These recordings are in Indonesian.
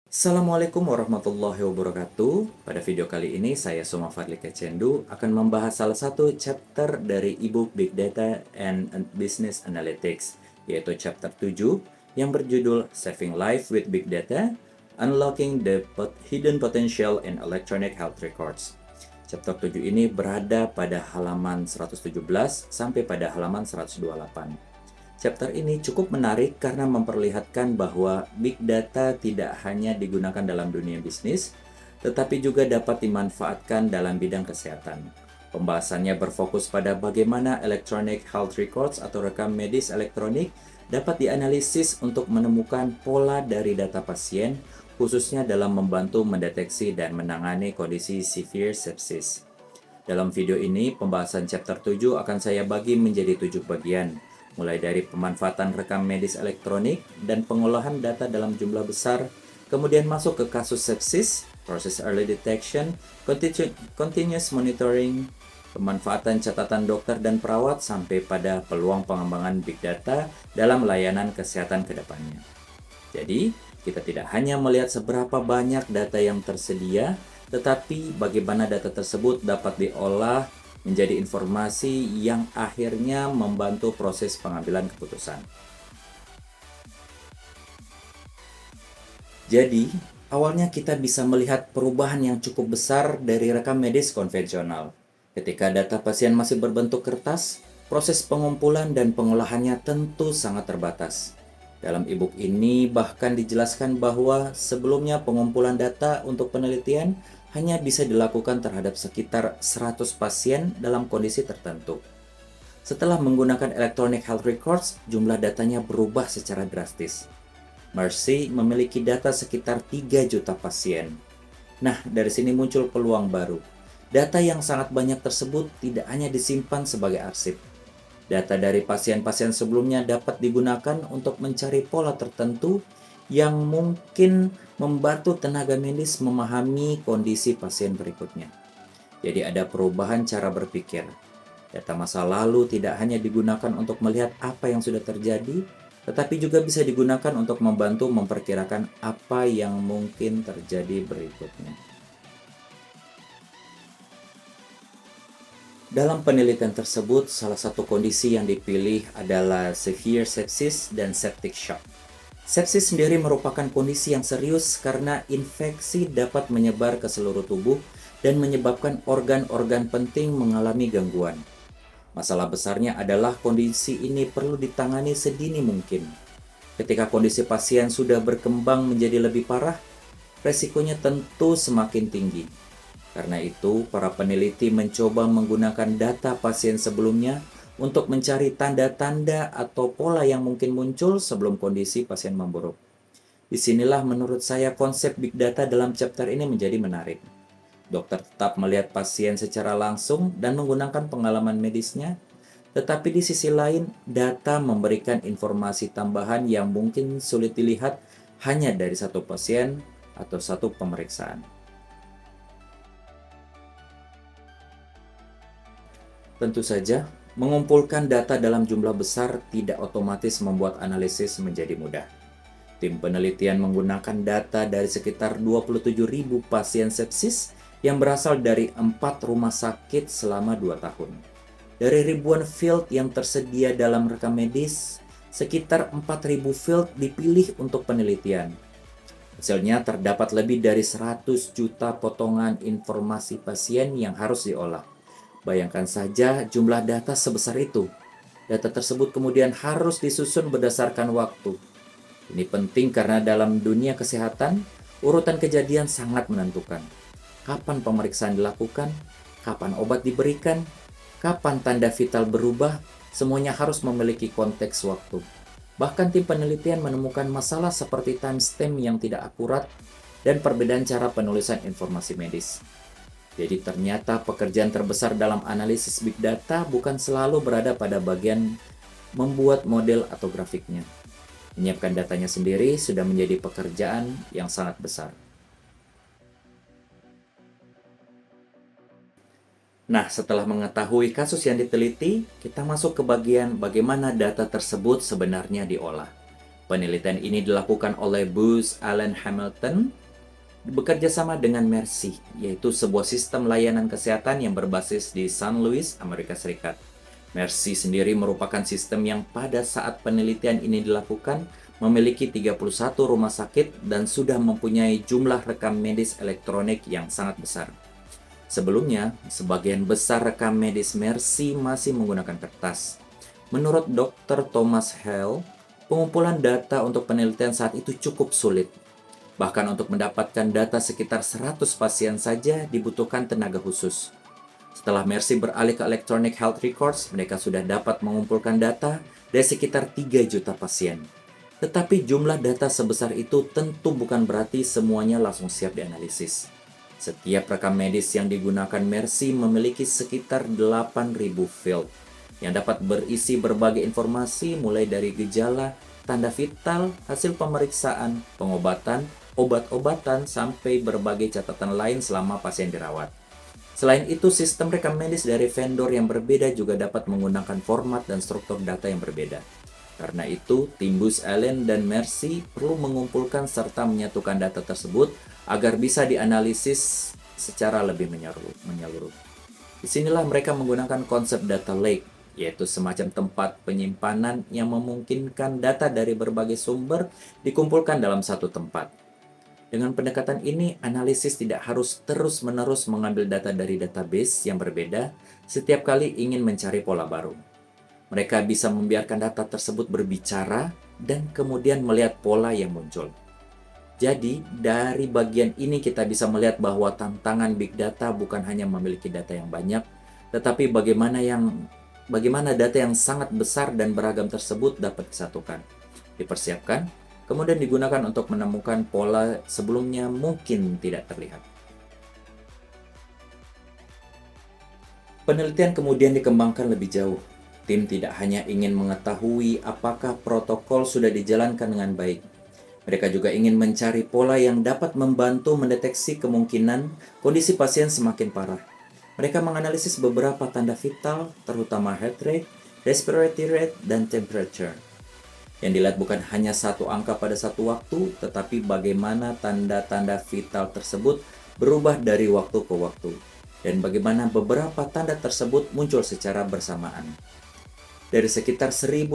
Assalamualaikum warahmatullahi wabarakatuh. Pada video kali ini saya Soma Fadli Kecendu akan membahas salah satu chapter dari ebook Big Data and Business Analytics, yaitu chapter 7 yang berjudul Saving Life with Big Data, Unlocking the Hidden Potential in Electronic Health Records. Chapter 7 ini berada pada halaman 117 sampai pada halaman 128. Chapter ini cukup menarik karena memperlihatkan bahwa big data tidak hanya digunakan dalam dunia bisnis, tetapi juga dapat dimanfaatkan dalam bidang kesehatan. Pembahasannya berfokus pada bagaimana electronic health records atau rekam medis elektronik dapat dianalisis untuk menemukan pola dari data pasien, khususnya dalam membantu mendeteksi dan menangani kondisi severe sepsis. Dalam video ini, pembahasan chapter 7 akan saya bagi menjadi 7 bagian, mulai dari pemanfaatan rekam medis elektronik dan pengolahan data dalam jumlah besar, kemudian masuk ke kasus sepsis, proses early detection, continuous monitoring, pemanfaatan catatan dokter dan perawat, sampai pada peluang pengembangan big data dalam layanan kesehatan ke depannya. Jadi, kita tidak hanya melihat seberapa banyak data yang tersedia, tetapi bagaimana data tersebut dapat diolah menjadi informasi yang akhirnya membantu proses pengambilan keputusan. Jadi, awalnya kita bisa melihat perubahan yang cukup besar dari rekam medis konvensional. Ketika data pasien masih berbentuk kertas, proses pengumpulan dan pengolahannya tentu sangat terbatas. Dalam e-book ini bahkan dijelaskan bahwa sebelumnya pengumpulan data untuk penelitian hanya bisa dilakukan terhadap sekitar 100 pasien dalam kondisi tertentu. Setelah menggunakan electronic health records, jumlah datanya berubah secara drastis. Mercy memiliki data sekitar 3 juta pasien. Nah, dari sini muncul peluang baru. Data yang sangat banyak tersebut tidak hanya disimpan sebagai arsip. Data dari pasien-pasien sebelumnya dapat digunakan untuk mencari pola tertentu yang mungkin membantu tenaga medis memahami kondisi pasien berikutnya. Jadi ada perubahan cara berpikir. Data masa lalu tidak hanya digunakan untuk melihat apa yang sudah terjadi, tetapi juga bisa digunakan untuk membantu memperkirakan apa yang mungkin terjadi berikutnya. Dalam penelitian tersebut, salah satu kondisi yang dipilih adalah severe sepsis dan septic shock. Sepsis sendiri merupakan kondisi yang serius karena infeksi dapat menyebar ke seluruh tubuh dan menyebabkan organ-organ penting mengalami gangguan. Masalah besarnya adalah kondisi ini perlu ditangani sedini mungkin. Ketika kondisi pasien sudah berkembang menjadi lebih parah, resikonya tentu semakin tinggi. Karena itu, para peneliti mencoba menggunakan data pasien sebelumnya untuk mencari tanda-tanda atau pola yang mungkin muncul sebelum kondisi pasien memburuk. Disinilah menurut saya konsep big data dalam chapter ini menjadi menarik. Dokter tetap melihat pasien secara langsung dan menggunakan pengalaman medisnya, tetapi di sisi lain, data memberikan informasi tambahan yang mungkin sulit dilihat hanya dari satu pasien atau satu pemeriksaan. Tentu saja, mengumpulkan data dalam jumlah besar tidak otomatis membuat analisis menjadi mudah. Tim penelitian menggunakan data dari sekitar 27.000 pasien sepsis yang berasal dari 4 rumah sakit selama 2 tahun. Dari ribuan field yang tersedia dalam rekam medis, sekitar 4.000 field dipilih untuk penelitian. Hasilnya terdapat lebih dari 100 juta potongan informasi pasien yang harus diolah. Bayangkan saja jumlah data sebesar itu. Data tersebut kemudian harus disusun berdasarkan waktu. Ini penting karena dalam dunia kesehatan, urutan kejadian sangat menentukan. Kapan pemeriksaan dilakukan, kapan obat diberikan, kapan tanda vital berubah, semuanya harus memiliki konteks waktu. Bahkan tim penelitian menemukan masalah seperti timestamp yang tidak akurat dan perbedaan cara penulisan informasi medis. Jadi ternyata pekerjaan terbesar dalam analisis big data bukan selalu berada pada bagian membuat model atau grafiknya. Menyiapkan datanya sendiri sudah menjadi pekerjaan yang sangat besar. Nah, setelah mengetahui kasus yang diteliti, kita masuk ke bagian bagaimana data tersebut sebenarnya diolah. Penelitian ini dilakukan oleh Booz Allen Hamilton bekerja sama dengan Mercy, yaitu sebuah sistem layanan kesehatan yang berbasis di San Luis, Amerika Serikat. Mercy sendiri merupakan sistem yang pada saat penelitian ini dilakukan memiliki 31 rumah sakit dan sudah mempunyai jumlah rekam medis elektronik yang sangat besar. Sebelumnya, sebagian besar rekam medis Mercy masih menggunakan kertas. Menurut Dr. Thomas Hale, pengumpulan data untuk penelitian saat itu cukup sulit. Bahkan untuk mendapatkan data sekitar 100 pasien saja dibutuhkan tenaga khusus. Setelah Mercy beralih ke Electronic Health Records, mereka sudah dapat mengumpulkan data dari sekitar 3 juta pasien. Tetapi jumlah data sebesar itu tentu bukan berarti semuanya langsung siap dianalisis. Setiap rekam medis yang digunakan Mercy memiliki sekitar 8.000 field yang dapat berisi berbagai informasi mulai dari gejala, tanda vital, hasil pemeriksaan, pengobatan, obat-obatan, sampai berbagai catatan lain selama pasien dirawat. Selain itu, sistem rekam medis dari vendor yang berbeda juga dapat menggunakan format dan struktur data yang berbeda. Karena itu, tim Booz Allen dan Mercy perlu mengumpulkan serta menyatukan data tersebut agar bisa dianalisis secara lebih menyeluruh. Disinilah mereka menggunakan konsep data lake, yaitu semacam tempat penyimpanan yang memungkinkan data dari berbagai sumber dikumpulkan dalam satu tempat. Dengan pendekatan ini, analisis tidak harus terus-menerus mengambil data dari database yang berbeda setiap kali ingin mencari pola baru. Mereka bisa membiarkan data tersebut berbicara dan kemudian melihat pola yang muncul. Jadi, dari bagian ini kita bisa melihat bahwa tantangan big data bukan hanya memiliki data yang banyak, tetapi bagaimana data yang sangat besar dan beragam tersebut dapat disatukan, dipersiapkan, kemudian digunakan untuk menemukan pola sebelumnya mungkin tidak terlihat. Penelitian kemudian dikembangkan lebih jauh. Tim tidak hanya ingin mengetahui apakah protokol sudah dijalankan dengan baik. Mereka juga ingin mencari pola yang dapat membantu mendeteksi kemungkinan kondisi pasien semakin parah. Mereka menganalisis beberapa tanda vital, terutama heart rate, respiratory rate, dan temperature. Yang dilihat bukan hanya satu angka pada satu waktu, tetapi bagaimana tanda-tanda vital tersebut berubah dari waktu ke waktu, dan bagaimana beberapa tanda tersebut muncul secara bersamaan. Dari sekitar 1.500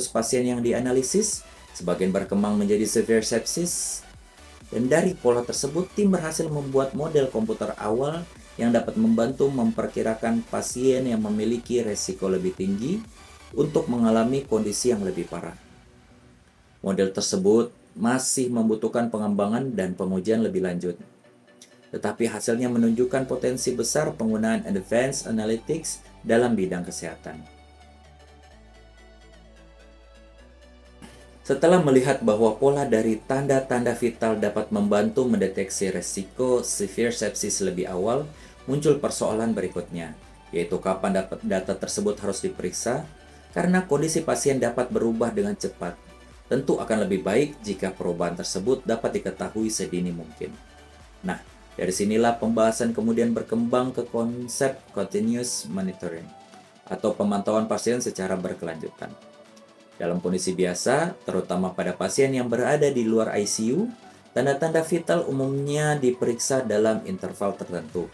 pasien yang dianalisis, sebagian berkembang menjadi severe sepsis, dan dari pola tersebut tim berhasil membuat model komputer awal yang dapat membantu memperkirakan pasien yang memiliki resiko lebih tinggi untuk mengalami kondisi yang lebih parah. Model tersebut masih membutuhkan pengembangan dan pengujian lebih lanjut. Tetapi hasilnya menunjukkan potensi besar penggunaan advanced analytics dalam bidang kesehatan. Setelah melihat bahwa pola dari tanda-tanda vital dapat membantu mendeteksi resiko severe sepsis lebih awal, muncul persoalan berikutnya, yaitu kapan data tersebut harus diperiksa, karena kondisi pasien dapat berubah dengan cepat. Tentu akan lebih baik jika perubahan tersebut dapat diketahui sedini mungkin. Nah, dari sinilah pembahasan kemudian berkembang ke konsep continuous monitoring, atau pemantauan pasien secara berkelanjutan. Dalam kondisi biasa, terutama pada pasien yang berada di luar ICU, tanda-tanda vital umumnya diperiksa dalam interval tertentu.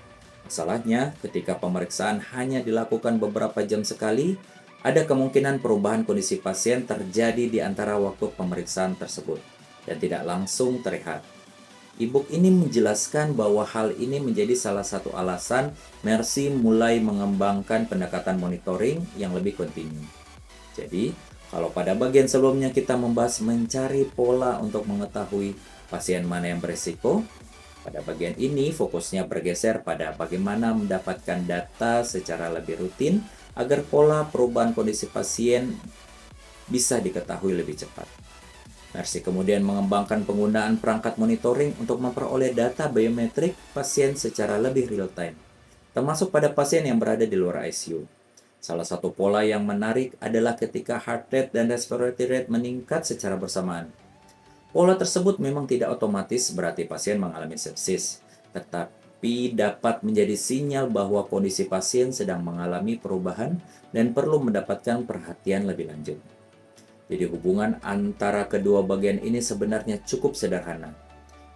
Masalahnya, ketika pemeriksaan hanya dilakukan beberapa jam sekali, ada kemungkinan perubahan kondisi pasien terjadi di antara waktu pemeriksaan tersebut dan tidak langsung terlihat. E-book ini menjelaskan bahwa hal ini menjadi salah satu alasan Mercy mulai mengembangkan pendekatan monitoring yang lebih kontinu. Jadi, kalau pada bagian sebelumnya kita membahas mencari pola untuk mengetahui pasien mana yang berisiko, pada bagian ini fokusnya bergeser pada bagaimana mendapatkan data secara lebih rutin agar pola perubahan kondisi pasien bisa diketahui lebih cepat. Mercy kemudian mengembangkan penggunaan perangkat monitoring untuk memperoleh data biometrik pasien secara lebih real-time, termasuk pada pasien yang berada di luar ICU. Salah satu pola yang menarik adalah ketika heart rate dan respiratory rate meningkat secara bersamaan. Pola tersebut memang tidak otomatis berarti pasien mengalami sepsis, tetapi dapat menjadi sinyal bahwa kondisi pasien sedang mengalami perubahan dan perlu mendapatkan perhatian lebih lanjut. Jadi hubungan antara kedua bagian ini sebenarnya cukup sederhana.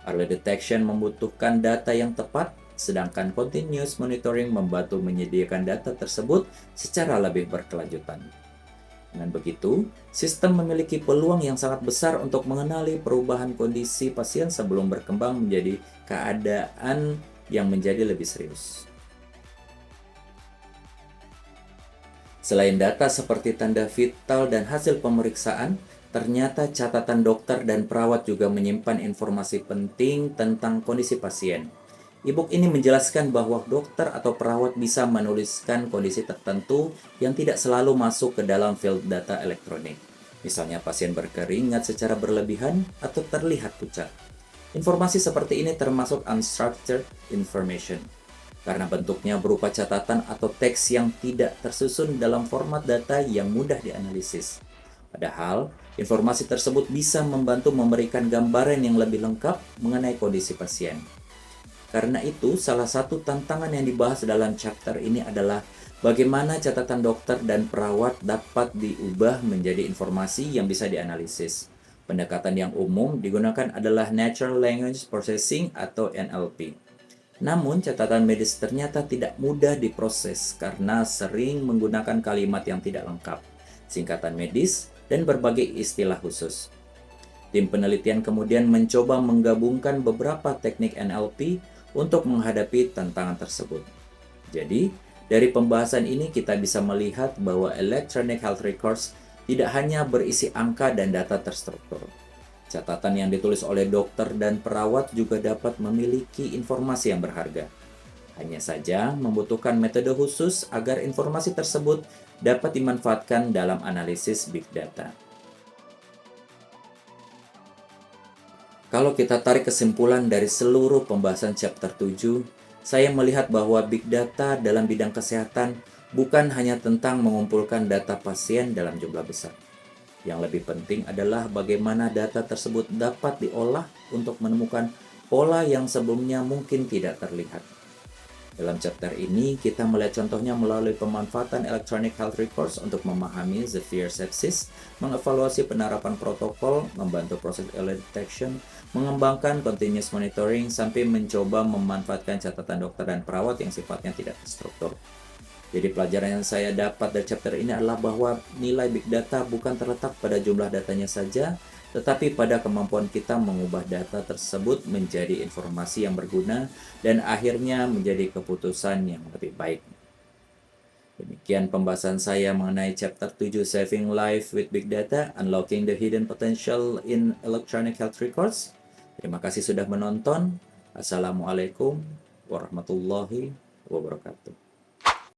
Early detection membutuhkan data yang tepat, sedangkan continuous monitoring membantu menyediakan data tersebut secara lebih berkelanjutan. Dengan begitu, sistem memiliki peluang yang sangat besar untuk mengenali perubahan kondisi pasien sebelum berkembang menjadi keadaan yang menjadi lebih serius. Selain data seperti tanda vital dan hasil pemeriksaan, ternyata catatan dokter dan perawat juga menyimpan informasi penting tentang kondisi pasien. E-book ini menjelaskan bahwa dokter atau perawat bisa menuliskan kondisi tertentu yang tidak selalu masuk ke dalam field data elektronik. Misalnya pasien berkeringat secara berlebihan atau terlihat pucat. Informasi seperti ini termasuk unstructured information, karena bentuknya berupa catatan atau teks yang tidak tersusun dalam format data yang mudah dianalisis. Padahal, informasi tersebut bisa membantu memberikan gambaran yang lebih lengkap mengenai kondisi pasien. Karena itu, salah satu tantangan yang dibahas dalam chapter ini adalah bagaimana catatan dokter dan perawat dapat diubah menjadi informasi yang bisa dianalisis. Pendekatan yang umum digunakan adalah Natural Language Processing atau NLP. Namun, catatan medis ternyata tidak mudah diproses karena sering menggunakan kalimat yang tidak lengkap, singkatan medis, dan berbagai istilah khusus. Tim penelitian kemudian mencoba menggabungkan beberapa teknik NLP untuk menghadapi tantangan tersebut. Jadi, dari pembahasan ini kita bisa melihat bahwa Electronic Health Records tidak hanya berisi angka dan data terstruktur. Catatan yang ditulis oleh dokter dan perawat juga dapat memiliki informasi yang berharga. Hanya saja membutuhkan metode khusus agar informasi tersebut dapat dimanfaatkan dalam analisis big data. Kalau kita tarik kesimpulan dari seluruh pembahasan chapter 7, saya melihat bahwa big data dalam bidang kesehatan bukan hanya tentang mengumpulkan data pasien dalam jumlah besar. Yang lebih penting adalah bagaimana data tersebut dapat diolah untuk menemukan pola yang sebelumnya mungkin tidak terlihat. Dalam chapter ini, kita melihat contohnya melalui pemanfaatan Electronic Health Records untuk memahami severe sepsis, mengevaluasi penerapan protokol, membantu proses early detection, mengembangkan continuous monitoring, sampai mencoba memanfaatkan catatan dokter dan perawat yang sifatnya tidak terstruktur. Jadi pelajaran yang saya dapat dari chapter ini adalah bahwa nilai big data bukan terletak pada jumlah datanya saja, tetapi pada kemampuan kita mengubah data tersebut menjadi informasi yang berguna dan akhirnya menjadi keputusan yang lebih baik. Demikian pembahasan saya mengenai chapter 7 Saving Life with Big Data, Unlocking the Hidden Potential in Electronic Health Records. Terima kasih sudah menonton. Assalamualaikum warahmatullahi wabarakatuh.